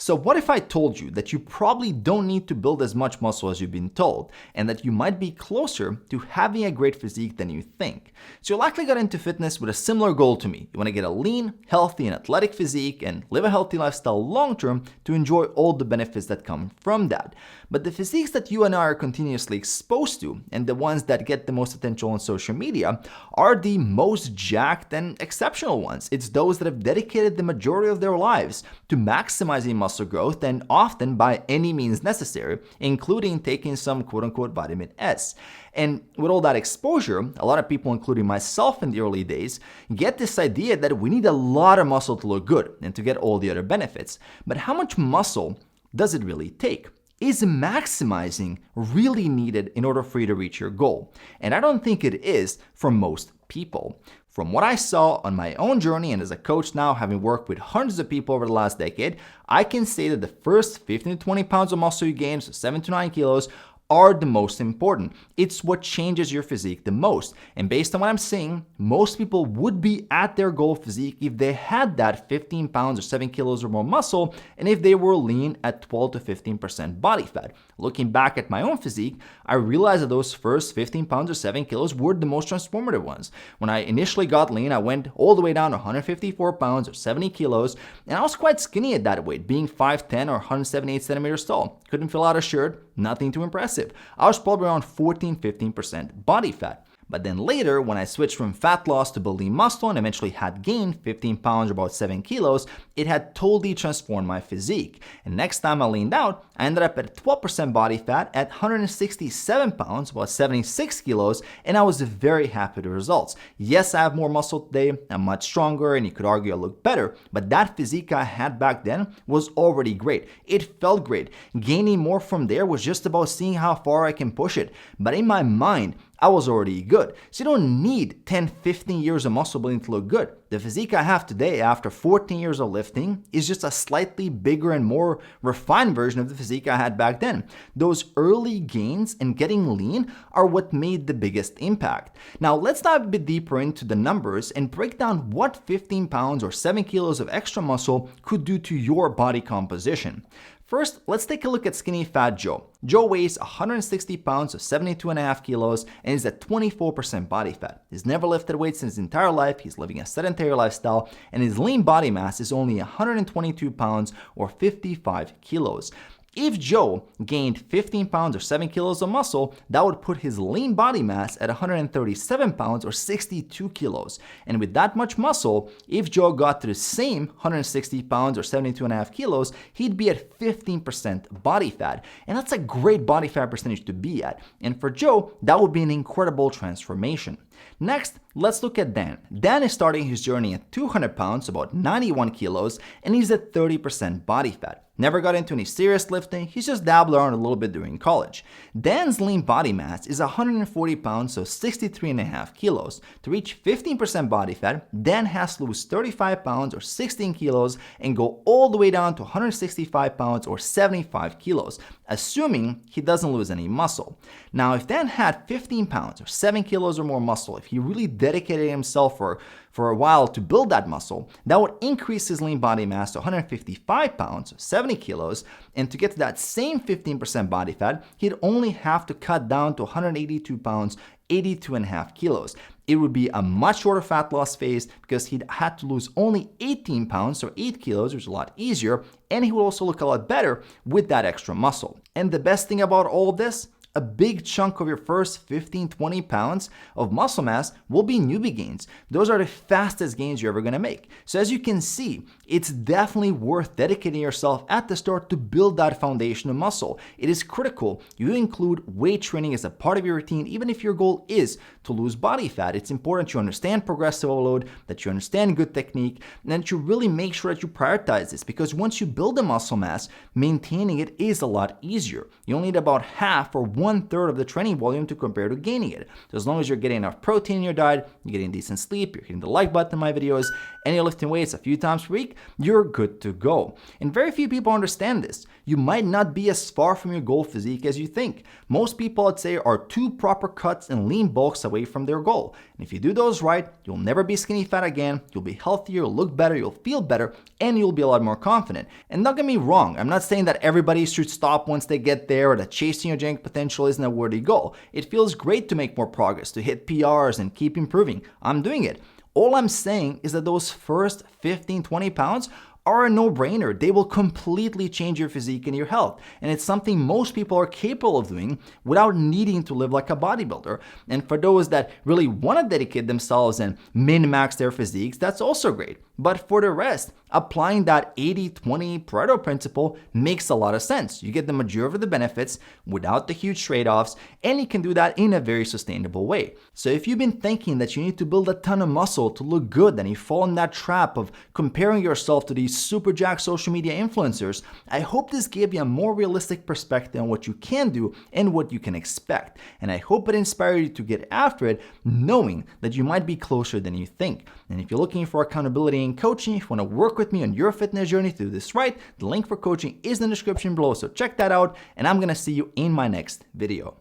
So what if I told you that you probably don't need to build as much muscle as you've been told, and that you might be closer to having a great physique than you think? So you likely got into fitness with a similar goal to me. You want to get a lean, healthy, and athletic physique and live a healthy lifestyle long term to enjoy all the benefits that come from that. But the physiques that you and I are continuously exposed to, and the ones that get the most attention on social media, are the most jacked and exceptional ones. It's those that have dedicated the majority of their lives to maximizing muscle growth, and often by any means necessary, including taking some quote-unquote vitamin S. And with all that exposure, a lot of people, including myself in the early days, get this idea that we need a lot of muscle to look good and to get all the other benefits. But how much muscle does it really take? Is maximizing really needed in order for you to reach your goal? And I don't think it is for most people. From what I saw on my own journey and as a coach now, having worked with hundreds of people over the last decade, I can say that the first 15 to 20 pounds of muscle you gain, so 7 to 9 kilos, are the most important. It's what changes your physique the most. And based on what I'm seeing, most people would be at their goal physique if they had that 15 pounds or 7 kilos or more muscle, and if they were lean at 12 to 15% body fat. Looking back at my own physique, I realized that those first 15 pounds or 7 kilos were the most transformative ones. When I initially got lean, I went all the way down to 154 pounds or 70 kilos, and I was quite skinny at that weight, being 5'10 or 178 centimeters tall. Couldn't fill out a shirt, nothing too impressive. I was probably around 14-15% body fat. But then later, when I switched from fat loss to building muscle and eventually had gained 15 pounds or about 7 kilos, it had totally transformed my physique. And next time I leaned out, I ended up at 12% body fat at 167 pounds, about 76 kilos, and I was very happy with the results. Yes, I have more muscle today, I'm much stronger, and you could argue I look better, but that physique I had back then was already great. It felt great. Gaining more from there was just about seeing how far I can push it. But in my mind, I was already good. So you don't need 10, 15 years of muscle building to look good. The physique I have today after 14 years of lifting is just a slightly bigger and more refined version of the physique I had back then. Those early gains and getting lean are what made the biggest impact. Now let's dive a bit deeper into the numbers and break down what 15 pounds or 7 kilos of extra muscle could do to your body composition. First, let's take a look at skinny fat Joe. Joe weighs 160 pounds, so 72.5 kilos, and is at 24% body fat. He's never lifted weights in his entire life, he's living a sedentary lifestyle, and his lean body mass is only 122 pounds or 55 kilos. If Joe gained 15 pounds or 7 kilos of muscle, that would put his lean body mass at 137 pounds or 62 kilos. And with that much muscle, if Joe got to the same 160 pounds or 72.5 kilos, he'd be at 15% body fat. And that's a great body fat percentage to be at. And for Joe, that would be an incredible transformation. Next, let's look at Dan. Dan is starting his journey at 200 pounds, about 91 kilos, and he's at 30% body fat. Never got into any serious lifting, he's just dabbled around a little bit during college. Dan's lean body mass is 140 pounds, so 63.5 kilos. To reach 15% body fat, Dan has to lose 35 pounds or 16 kilos and go all the way down to 165 pounds or 75 kilos, assuming he doesn't lose any muscle. Now, if Dan had 15 pounds or 7 kilos or more muscle, if he really dedicated himself for a while to build that muscle, that would increase his lean body mass to 155 pounds, 70 kilos, and to get to that same 15% body fat, he'd only have to cut down to 182 pounds, 82.5 kilos. It would be a much shorter fat loss phase because he'd had to lose only 18 pounds, or 8 kilos, which is a lot easier, and he would also look a lot better with that extra muscle. And the best thing about all of this, a big chunk of your first 15-20 pounds of muscle mass will be newbie gains. Those are the fastest gains you're ever going to make. So as you can see, it's definitely worth dedicating yourself at the start to build that foundation of muscle. It is critical you include weight training as a part of your routine, even if your goal is to lose body fat. It's important you understand progressive overload, that you understand good technique, and that you really make sure that you prioritize this, because once you build the muscle mass, maintaining it is a lot easier. You only need about half or 1/3 of the training volume to compare to gaining it. So as long as you're getting enough protein in your diet, you're getting decent sleep, you're hitting the like button in my videos, and you're lifting weights a few times per week, you're good to go. And very few people understand this. You might not be as far from your goal physique as you think. Most people, I'd say, are 2 proper cuts and lean bulks away from their goal. And if you do those right, you'll never be skinny fat again, you'll be healthier, you'll look better, you'll feel better, and you'll be a lot more confident. And don't get me wrong, I'm not saying that everybody should stop once they get there or that chasing your genetic potential isn't a worthy goal. It feels great to make more progress, to hit PRs and keep improving. I'm doing it. All I'm saying is that those first 15-20 pounds are a no-brainer. They will completely change your physique and your health. And it's something most people are capable of doing without needing to live like a bodybuilder. And for those that really want to dedicate themselves and min-max their physiques, that's also great. But for the rest, applying that 80-20 Pareto principle makes a lot of sense. You get the majority of the benefits without the huge trade-offs, and you can do that in a very sustainable way. So if you've been thinking that you need to build a ton of muscle to look good, then you fall in that trap of comparing yourself to these super jacked social media influencers, I hope this gave you a more realistic perspective on what you can do and what you can expect. And I hope it inspired you to get after it, knowing that you might be closer than you think. And if you're looking for accountability and coaching, if you want to work with me on your fitness journey to do this right, the link for coaching is in the description below, so check that out, and I'm gonna see you in my next video.